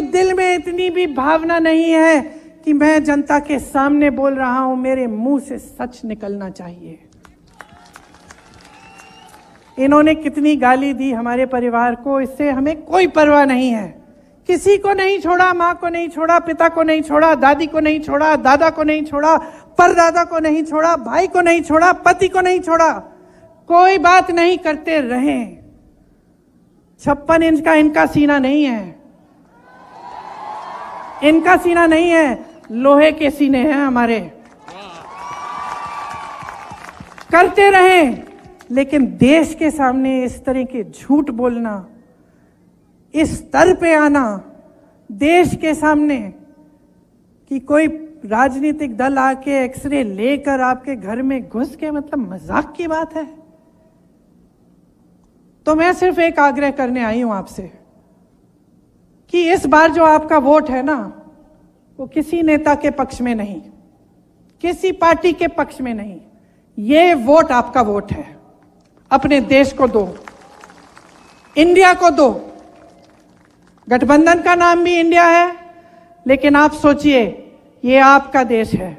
दिल में इतनी भी भावना नहीं है कि मैं जनता के सामने बोल रहा हूं, मेरे मुंह से सच निकलना चाहिए। इन्होंने कितनी गाली दी हमारे परिवार को, इससे हमें कोई परवाह नहीं है। किसी को नहीं छोड़ा, माँ को नहीं छोड़ा, पिता को नहीं छोड़ा, दादी को नहीं छोड़ा, दादा को नहीं छोड़ा, परदादा को नहीं छोड़ा, भाई को नहीं छोड़ा, पति को नहीं छोड़ा, कोई बात नहीं करते रहे। 56 इंच का इनका सीना नहीं है, इनका सीना नहीं है, लोहे के सीने हैं हमारे। करते रहे, लेकिन देश के सामने इस तरह के झूठ बोलना, इस स्तर पे आना देश के सामने कि कोई राजनीतिक दल आके एक्सरे लेकर आपके घर में घुस के, मतलब मजाक की बात है। तो मैं सिर्फ एक आग्रह करने आई हूं आपसे कि इस बार जो आपका वोट है ना, वो किसी नेता के पक्ष में नहीं, किसी पार्टी के पक्ष में नहीं, ये वोट आपका वोट है। अपने देश को दो, इंडिया को दो। गठबंधन का नाम भी इंडिया है, लेकिन आप सोचिए, ये आपका देश है,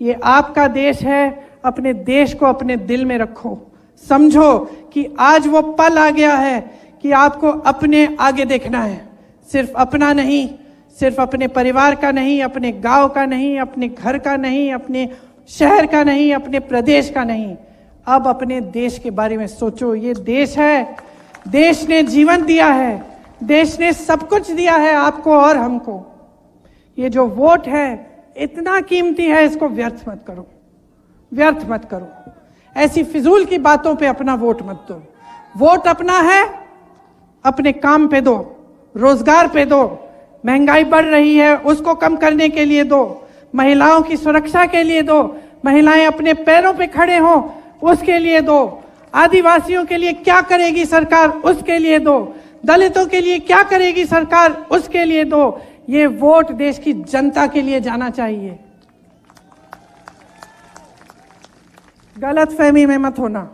ये आपका देश है। अपने देश को अपने दिल में रखो, समझो कि आज वो पल आ गया है कि आपको अपने आगे देखना है, सिर्फ अपना नहीं, सिर्फ अपने परिवार का नहीं, अपने गांव का नहीं, अपने घर का नहीं, अपने शहर का नहीं, अपने प्रदेश का नहीं, अब अपने देश के बारे में सोचो। ये देश है, देश ने जीवन दिया है, देश ने सब कुछ दिया है आपको और हमको। ये जो वोट है इतना कीमती है, इसको व्यर्थ मत करो, व्यर्थ मत करो। ऐसी फिजूल की बातों पे अपना वोट मत दो। वोट अपना है, अपने काम पे दो, रोजगार पे दो, महंगाई बढ़ रही है उसको कम करने के लिए दो, महिलाओं की सुरक्षा के लिए दो, महिलाएं अपने पैरों पे खड़े हों उसके लिए दो, आदिवासियों के लिए क्या करेगी सरकार उसके लिए दो, दलितों के लिए क्या करेगी सरकार उसके लिए दो। ये वोट देश की जनता के लिए जाना चाहिए। गलतफहमी में मत होना,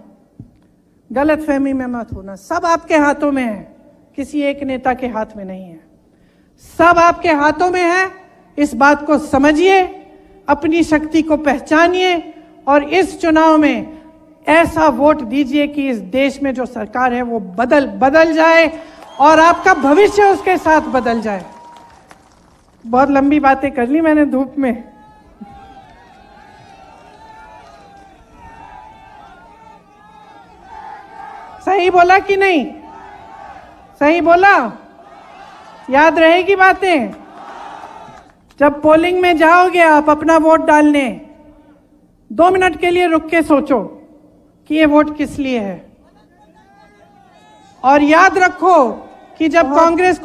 गलतफहमी में मत होना। सब आपके हाथों में है, किसी एक नेता के हाथ में नहीं है, सब आपके हाथों में है। इस बात को समझिए, अपनी शक्ति को पहचानिए और इस चुनाव में ऐसा वोट दीजिए कि इस देश में जो सरकार है वो बदल जाए और आपका भविष्य उसके साथ बदल जाए। बहुत लंबी बातें कर ली मैंने धूप में। सही सही बोला कि नहीं? सही बोला? याद रहेगी बातें? जब पोलिंग में जाओगे आप अपना वोट डालने, 2 मिनट के लिए रुक के सोचो कि ये वोट किस लिए है। और याद रखो कि जब कांग्रेस